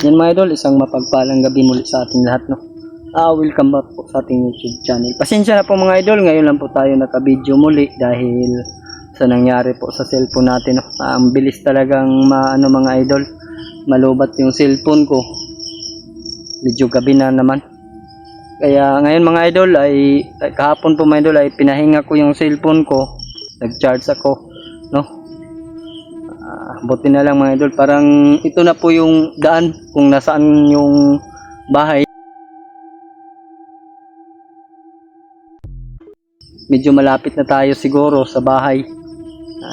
Yan mga idol, isang mapagpalang gabi muli sa ating lahat, no. Welcome back po sa ating YouTube channel. Pasensya na po mga idol, ngayon lang po tayo naka-video muli dahil sa nangyari po sa cellphone natin, no. Ang bilis talagang mga idol, malubat yung cellphone ko. Medyo gabi na naman. Kaya ngayon mga idol ay kahapon po mga idol ay pinahinga ko yung cellphone ko. Nag-charge ako, no. Buti na lang mga idol, parang ito na po yung daan kung nasaan yung bahay. Medyo malapit na tayo siguro sa bahay,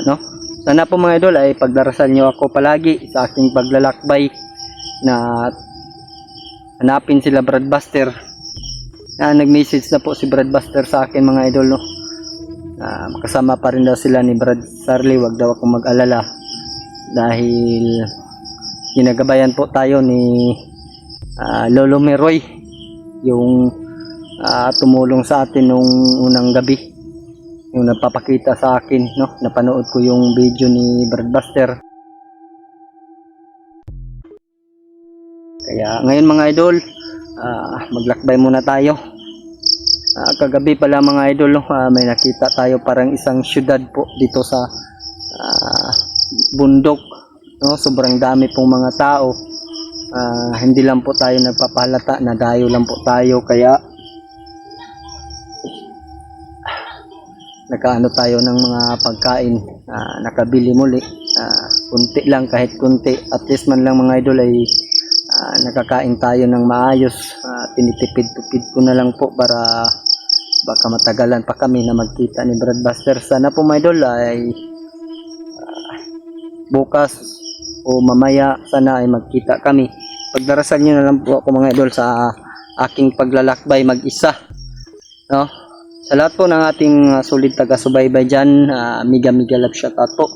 ano? Sana po mga idol ay pagdarasal nyo ako palagi sa aking paglalakbay na hanapin sila Brad Buster. Nag-message na po si Brad Buster sa akin mga idol, no? Kasama pa rin daw sila ni Brad Sarli, wag daw akong mag-alala dahil ginagabayan po tayo ni Lolo Meroy, yung tumulong sa atin nung unang gabi, yung nagpapakita sa akin, no? Napanood ko yung video ni Brad Buster. Kaya ngayon mga idol, maglakbay muna tayo. Kagabi pala mga idol, no? May nakita tayo parang isang syudad po dito sa bundok, no? Sobrang dami pong mga tao. Hindi lang po tayo nagpapahalata, nadayo lang po tayo, kaya nakaano tayo ng mga pagkain, nakabili muli, kunti lang, kahit kunti, at least man lang mga idol ay nakakain tayo ng maayos. Tinitipid-tipid ko na lang po para baka matagalan pa kami na magkita ni Brad Buster. Sana po mga idol ay bukas o mamaya sana ay magkita kami. Pagdarasal nyo na lang po ako mga idol sa aking paglalakbay mag-isa, no? Sa lahat po ng ating solid taga-subaybay dyan, mega love shoutout po,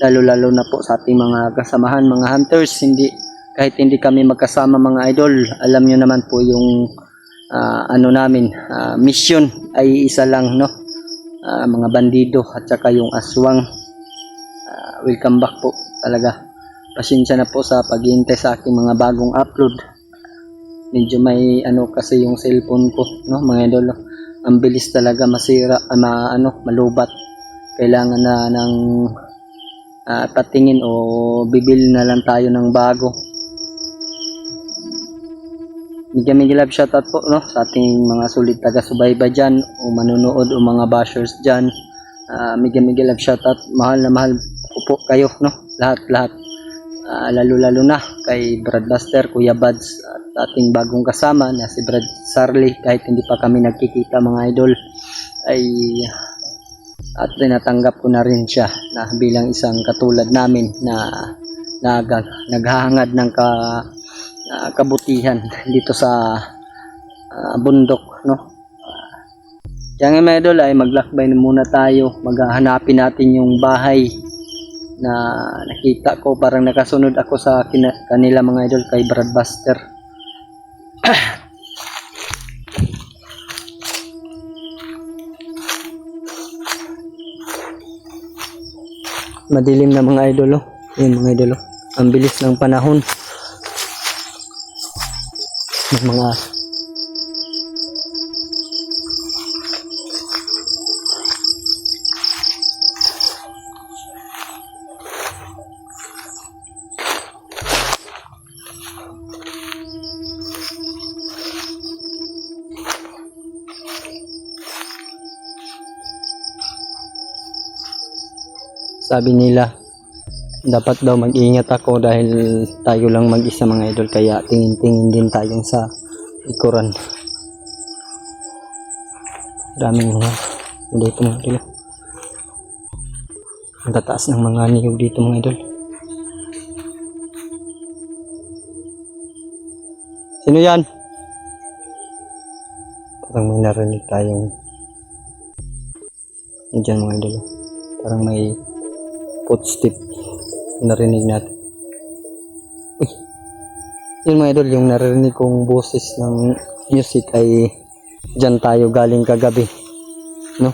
lalo na po sa ating mga kasamahan, mga hunters. Kahit hindi kami magkasama mga idol, alam nyo naman po yung mission ay isa lang, no? Mga bandido at saka yung aswang. Welcome back po talaga. Pasensya na po sa paghihintay sa aking mga bagong upload. Medyo may kasi yung cellphone ko, no mga idol, no? Ang bilis talaga masira, malubat. Kailangan na ng patingin o bibili na lang tayo ng bago. Mega love shoutout po, no, sa ating mga sulit taga-subaybay dyan o manunood o mga bashers dyan. Mega love shoutout, mahal na mahal ko po kayo, no, lahat. Lalo na kay Brad Buster, Kuya Buds, at ating bagong kasama na si Brad Sarli. Kahit hindi pa kami nagkikita mga idol, ay at tinatanggap ko na rin siya na bilang isang katulad namin na naghahangad ng kabutihan dito sa bundok, no? Kaya nga mga idol ay maglakbay na muna tayo. Maghahanapin natin yung bahay na nakita ko, parang nakasunod ako sa kanila mga idol, kay Brad Buster. Madilim na mga idol, oh. Yun mga idol, oh. Ang bilis ng panahon. Mga sabi nila dapat daw mag-ingat ako dahil tayo lang mag-isa mga idol, kaya tingin-tingin din tayong sa likuran. Daming mga dito mga idol. Ang tataas ng mga niyog dito mga idol. Sino yan? Parang may narinig tayong dyan mga idol. Parang may footstep narinig natin. Uy, yun mga idol, yung narinig kong boses ng music ay dyan tayo galing kagabi, no?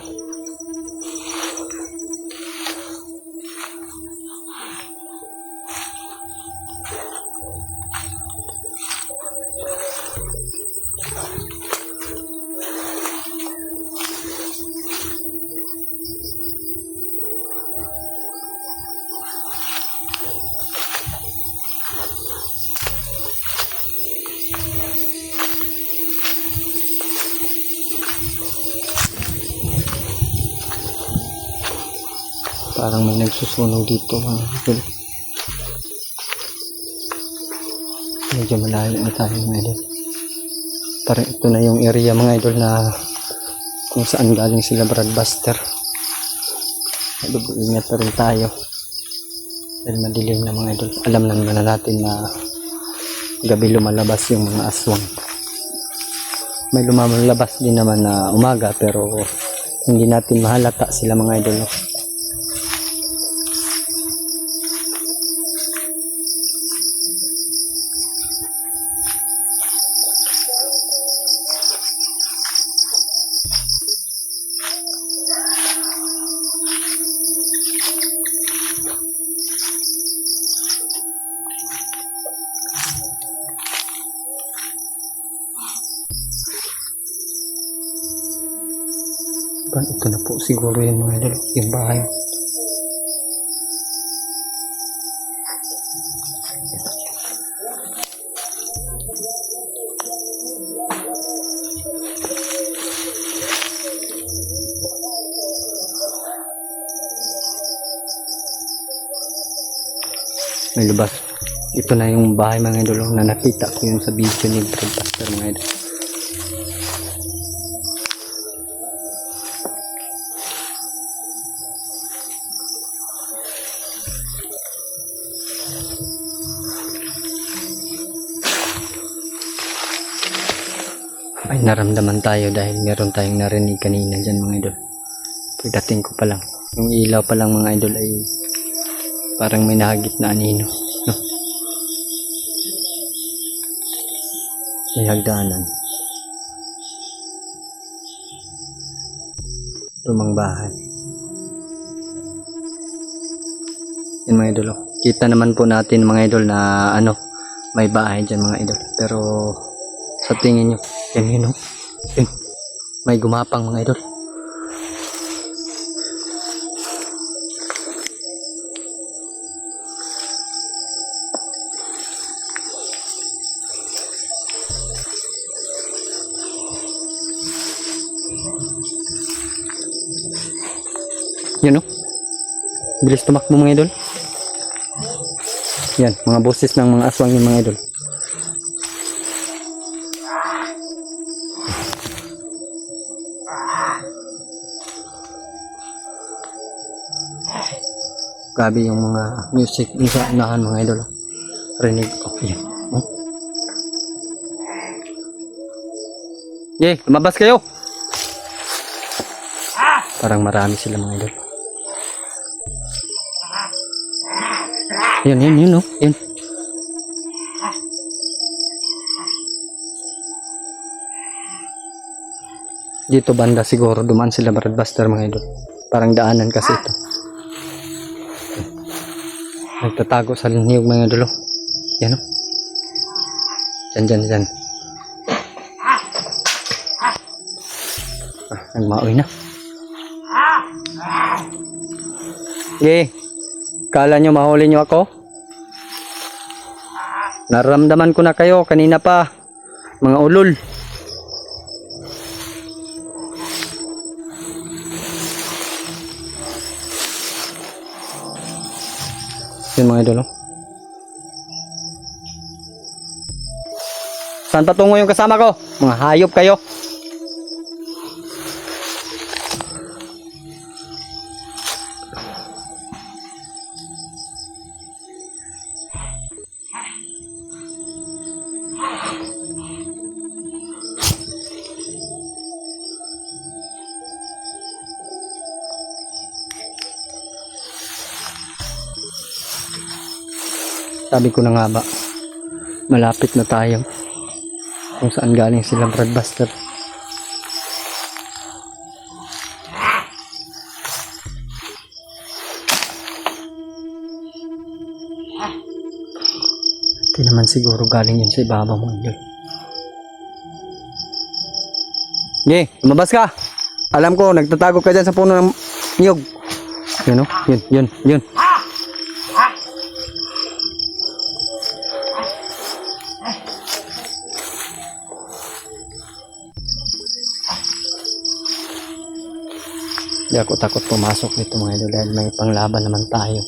Parang may nagsusunog dito mga idol. Medyo malayo na tayo mga idol. Parang ito na yung area mga idol na kung saan galing sila Broadbuster. Ingat na rin tayo dahil madilim na mga idol. Alam naman na natin na gabi lumalabas yung mga aswang. May lumalabas din naman na umaga pero hindi natin mahalata sila mga idol. Ito na po siguro yung mga idol, yung bahay. May lubas. Ito na yung bahay mga idol na nakita ko yun sa video ni Broadbuster mga idol. Ay, naramdaman tayo dahil meron tayong narinig kanina dyan mga idol. Pagdating ko pa lang, yung ilaw pa lang mga idol ay parang may nahagip na anino, no? May hagdanan. Lumang bahay. Yan mga idol, oh. Kita naman po natin mga idol na may bahay dyan mga idol. Pero sa tingin nyo, yan yun, oh. Yun. May gumapang mga idol. Yun, oh. Bilis tumakbo mga idol. Yan, mga boses ng mga aswang yung mga idol. Grabe yung mga music sa unahan mga idol. Rinig ko. Yan. Oh. Yay, lumabas kayo. Parang marami sila mga idol. Yun, oh. Yun. Dito banda siguro dumaan sila Broadbuster mga idol. Parang daanan kasi ito. Nagtatago sa niyog mga idol. Yan, oh. Dyan. Nagmaoy na. Okay. Kala nyo mahuli nyo ako? Naramdaman ko na kayo kanina pa. Mga ulol. Yun mga idol. Saan patungo yung kasama ko? Mga hayop kayo. Sabi ko na nga ba, malapit na tayo kung saan galing silang Broadbuster. Hindi naman siguro galing yun sa ibabaw mo. Okay, lumabas ka. Alam ko, nagtatago ka dyan sa puno ng niyog. Yun, oh. Yun. Di ako takot pumasok dito mga idol dahil may panglaban naman tayo.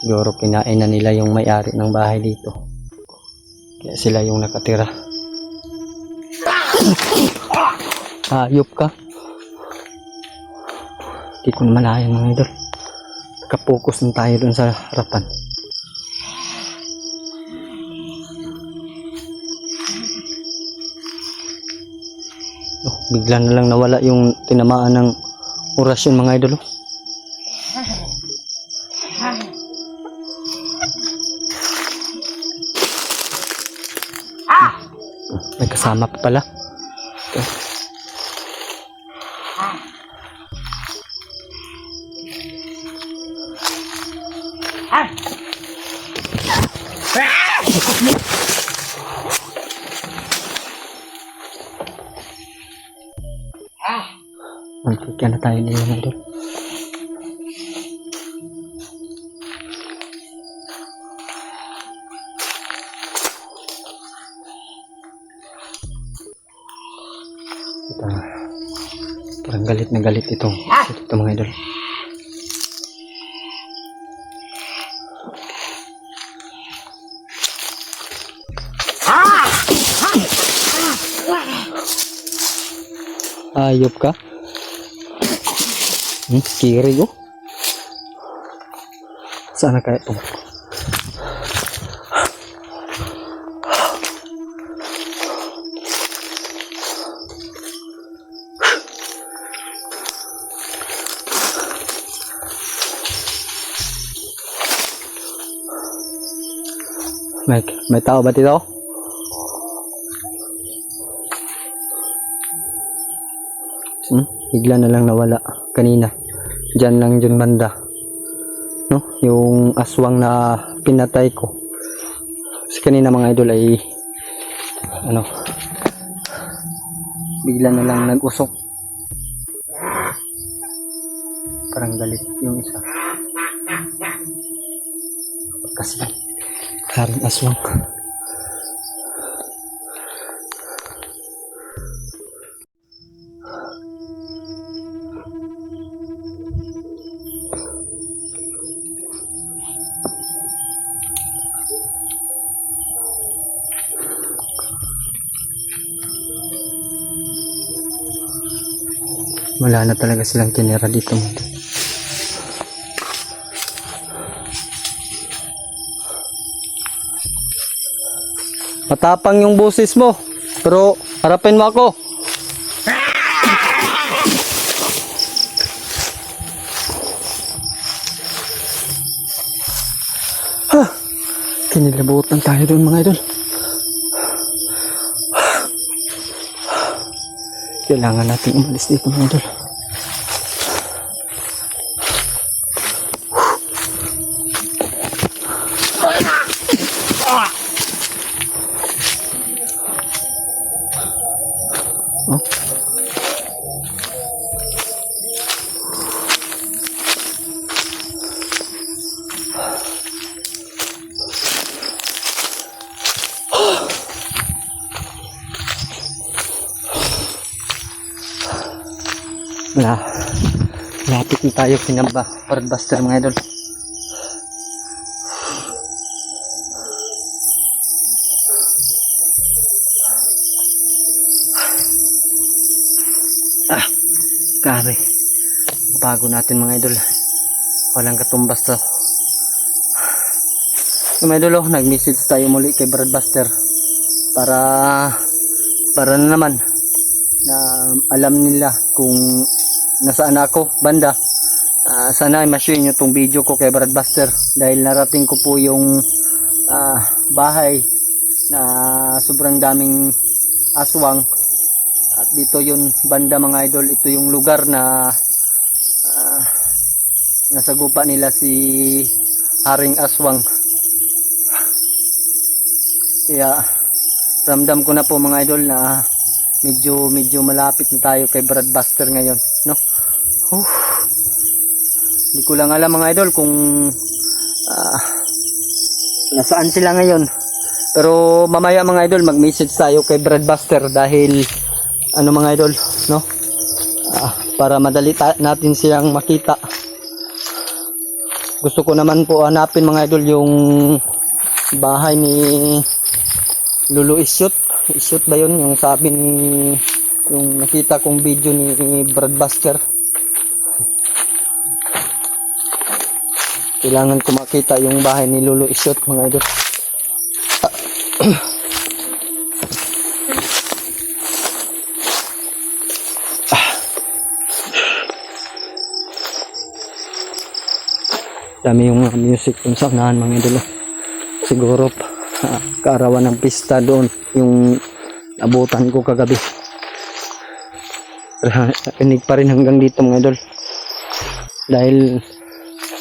Siguro kinain na nila yung may-ari ng bahay dito. Kaya sila yung nakatira. Hayop ka. Hindi ko naman ayaw mga idol. Nakapokus na tayo dun sa harapan. Oh, bigla na lang nawala yung tinamaan ng orasyon mga idol. May kasama pa pala. Okay. Magkikya na tayo nila na doon. Parang galit na galit ito mga idol. Ayop ka. Kiri ko. Sana kaya ito. May tao ba dito? Bigla na lang nawala kanina. Diyan lang dyan banda. No? Yung aswang na pinatay ko. Kasi kanina mga idol ay bigla na lang nag-usok. Parang galit yung isa. Kasi haring aswang. Wala na talaga silang tinira dito. Matapang yung boses mo, pero harapin mo ako. Kinilabutan tayo doon mga idol. Kailangan natin umalis dito mga idol. Lapit na tayo kinamba Birdbuster mga idol. Grabe, bago natin mga idol, walang katumbas to. Mga idol, nag-message tayo muli kay Birdbuster para na naman na alam nila kung nasaan ako banda. Sana ay ma-share nyo tong video ko kay Birdbuster dahil narating ko po yung bahay na sobrang daming aswang. At dito yun banda mga idol, ito yung lugar na nasagupa nila si Haring Aswang. Kaya ramdam ko na po mga idol na medyo malapit na tayo kay Birdbuster ngayon, no? Hindi ko lang alam mga idol kung nasaan sila ngayon. Pero mamaya mga idol, mag-message tayo kay Brad Buster dahil ano mga idol, no? Para madali natin silang makita. Gusto ko naman po hanapin mga idol yung bahay ni Lulu Isyot. Isyot ba yun? Yung sabi ni, yung nakita kong video ni Brad Buster. Kailangan ko makita yung bahay ni Lulu Isyot mga idol. Dami yung music kung sa unahan mga idol. Siguro kaarawan ng pista doon yung abutan ko kagabi. Inig pa rin hanggang dito mga idol. Dahil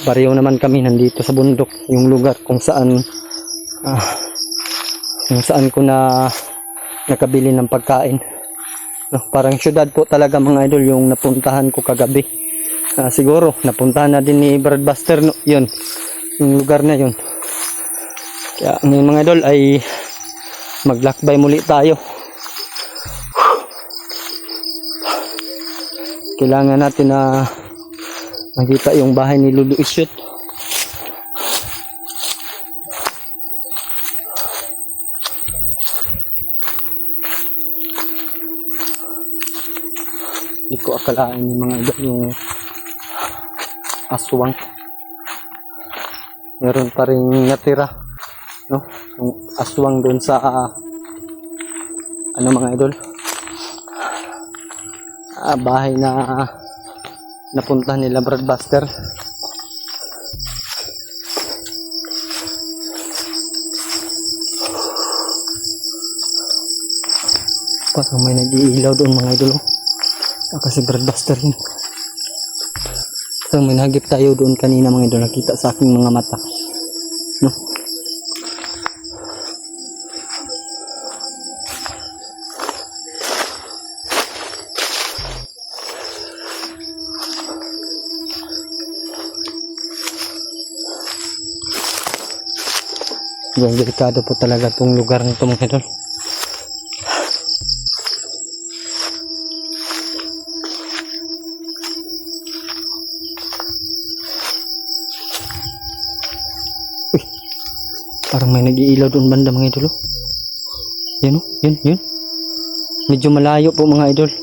pareho naman kami nandito sa bundok, yung lugar kung saan ko na nakabili ng pagkain. No, parang syudad po talaga mga idol yung napuntahan ko kagabi. Siguro napuntahan na din ni Brad Buster, no? Yun, yung lugar na yun. Kaya ngayon mga idol ay maglakbay muli tayo. Kailangan natin na makita yung bahay ni Lulu Isyot. Hindi ko akalain yung mga idol yung aswang. Meron pa rin natira, no? Yung aswang doon sa ano mga idol, bahay na napunta nila Brad Buster. Parang may nag-iilaw doon mga idol, kasi Brad Buster yun. So, may nagip tayo doon kanina mga idol, nakita sa aking mga mata, no? Yung delikado po talaga itong lugar nito mga idol. Parang may nag-iilaw doon banda mga idol. Yan o, yun. Medyo malayo po mga idol.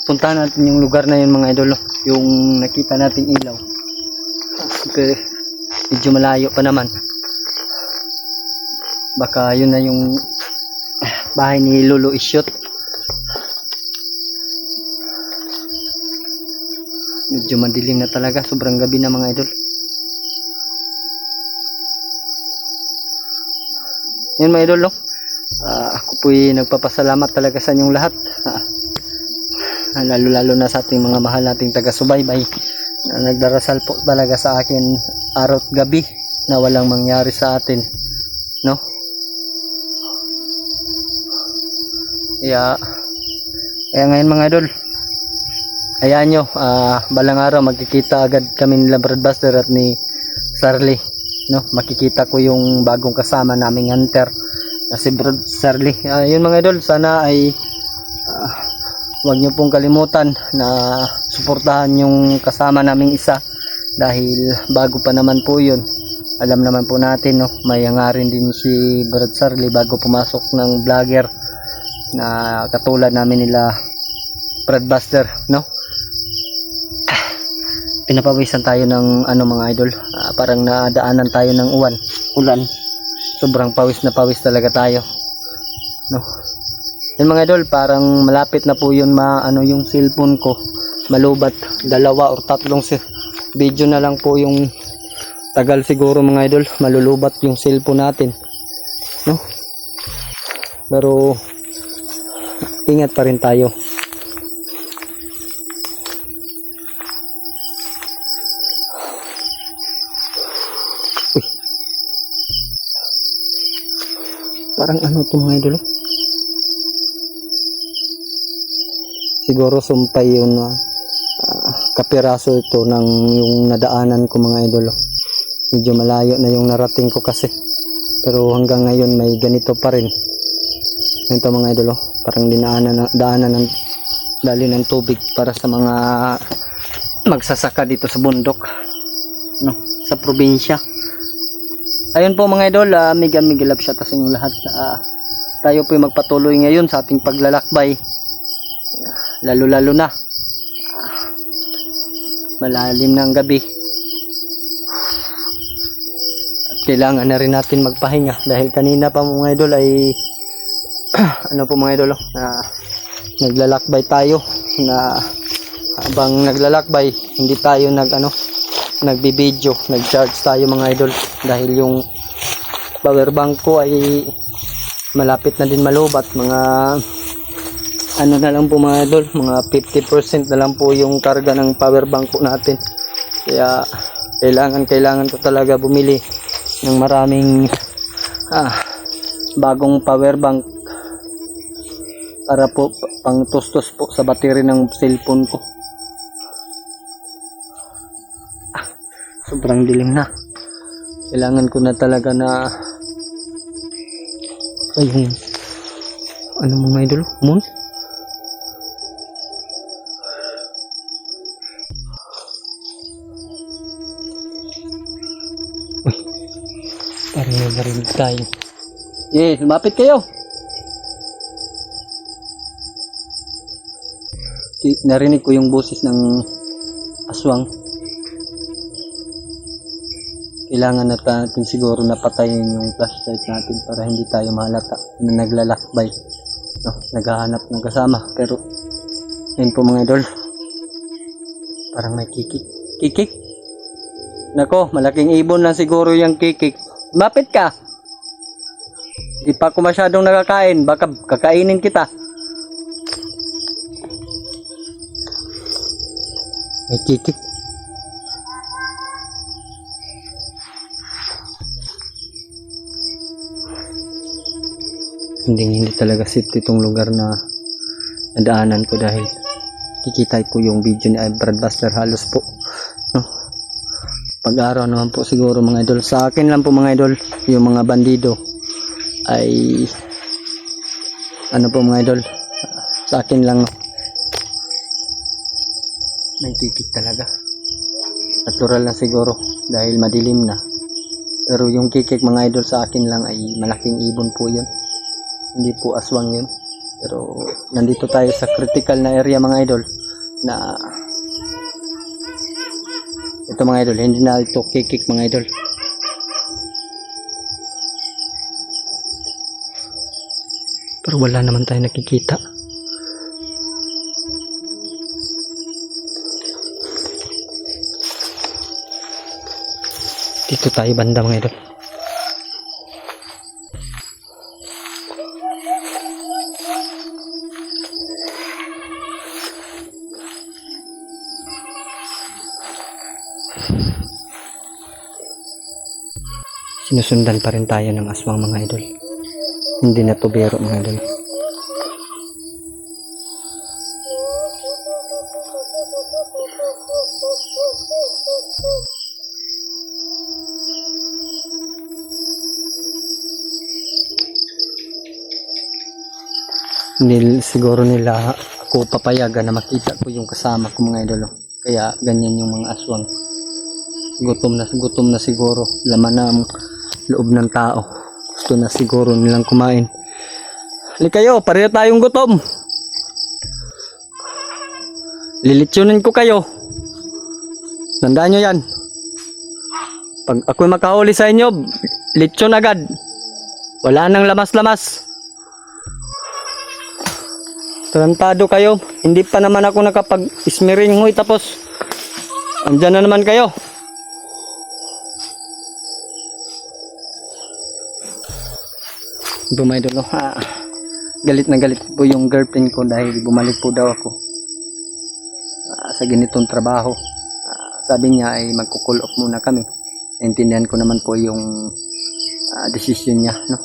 Puntahan natin yung lugar na yun mga idol. Yung nakita nating ilaw. Okay. Medyo malayo pa naman. Baka yun na yung bahay ni Lulu Isyot. Medyo madilim na talaga, sobrang gabi na mga idol. Yan mga idol, no? Ako po'y nagpapasalamat talaga sa inyong lahat. Lalo na sa ating mga mahal nating taga-subaybay na nagdarasal po talaga sa akin araw at gabi na walang mangyari sa atin, no? Kaya ngayon mga idol, ayan nyo, balang araw magkikita agad kami nila Brad Buster at ni Sarly, no? Makikita ko yung bagong kasama naming hunter na si Brad Sarly. Yun mga idol, sana ay huwag nyo pong kalimutan na suportahan yung kasama naming isa dahil bago pa naman po yun. Alam naman po natin, no? May hangarin din si Brad Sarly bago pumasok ng vlogger na katulad namin nila Brad Buster, no? Pinapawisan tayo ng ano mga idol, parang nadaanan tayo ng ulan. Sobrang pawis na pawis talaga tayo, no? Yan mga idol, parang malapit na po yun yung cellphone ko malubat. 2 or 3 video na lang po yung tagal siguro mga idol, malulubat yung cellphone natin, no? Pero ingat pa rin tayo. Parang ano to mga idol, siguro sumpay yun na kapiraso ito ng yung nadaanan ko mga idol. Medyo malayo na yung narating ko kasi, pero hanggang ngayon may ganito pa rin. Ito mga idol, parang daanan ng dali ng tubig para sa mga magsasaka dito sa bundok, no, sa probinsya. Ayun po mga idol, migilap siya tas yung lahat. Tayo po magpatuloy ngayon sa ating paglalakbay, lalo na malalim ng gabi at kailangan na rin natin magpahinga dahil kanina pa mga idol ay ano po mga idol, naglalakbay tayo, na habang naglalakbay hindi tayo nagbibideo, nag-charge tayo mga idol dahil yung power bank ko ay malapit na din malubat. Mga ano na lang po mga idol, mga 50% na lang po yung karga ng power bank po natin, kaya kailangan ko talaga bumili ng maraming bagong power bank para po pang tustos po sa battery ng cellphone ko. Sobrang dilim na, kailangan ko na talaga na ayun, ano mga idol, moon. Uy, parang may narinig tayo. Lumapit kayo. Narinig ko yung boses ng aswang. Kailangan natin siguro napatayin yung flashlight natin para hindi tayo mahalata na naglalakbay, no, naghahanap ng kasama. Pero yun po mga idol, parang may kikik. Nako, malaking ibon lang siguro yung kikik. Mapit ka, di pa ako masyadong nakakain, baka kakainin kita. May kikik. Hindi talaga safety itong lugar na nadaanan ko dahil kikita ko yung video ni Broadbuster halos po, no? Pag-araw naman po siguro mga idol. Sa akin lang po mga idol, yung mga bandido ay ano po mga idol, sa akin lang, no? May kikik talaga, natural na siguro dahil madilim na. Pero yung kikik mga idol sa akin lang ay malaking ibon po yun, hindi po aswang yun. Pero nandito tayo sa critical na area mga idol, na ito mga idol, hindi na ito kikik mga idol. Pero wala naman tayo nakikita. Dito tayo banda mga idol. Sinusundan pa rin tayo ng aswang mga idol. Hindi na to biro mga idol. Hindi siguro nila ako papayagan na makita ko yung kasama ko mga idol. Kaya ganyan yung mga aswang. Gutom na siguro. Laman na ang loob ng tao. Gusto na siguro nilang kumain. Halika kayo, pareho tayong gutom. Lilitsunin ko kayo. Tandaan nyo yan. Pag ako'y makahuli sa inyo, litsyon agad. Wala nang lamas-lamas. Tarantado kayo. Hindi pa naman ako nakapag-ismiring huy, tapos andyan na naman kayo. Bumaydol, galit na galit po yung girlfriend ko dahil bumalik po daw ako sa ganitong trabaho. Sabi niya ay magko-call off muna kami. Naintindihan ko naman po yung decision niya, no?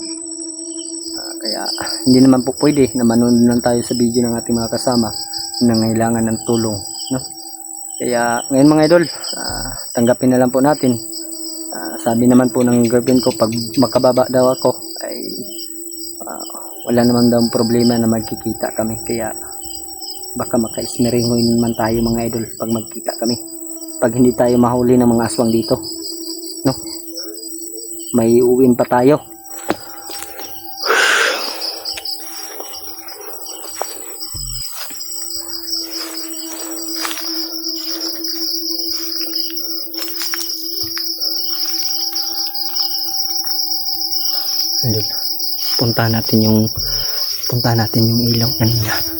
Kaya hindi naman po pwede na manonood lang tayo sa video ng ating mga kasama nangailangan ng tulong, no? Kaya ngayon mga idol, tanggapin na lang po natin. Sabi naman po ng girlfriend ko, pag makababa daw ako ay wala naman daw problema na magkikita kami. Kaya baka makaismeringoy man tayo mga idol pag magkita kami, pag hindi tayo mahuli ng mga aswang dito, no? May uwin pa tayo. Ayun. Punta natin yung ilaw kanina.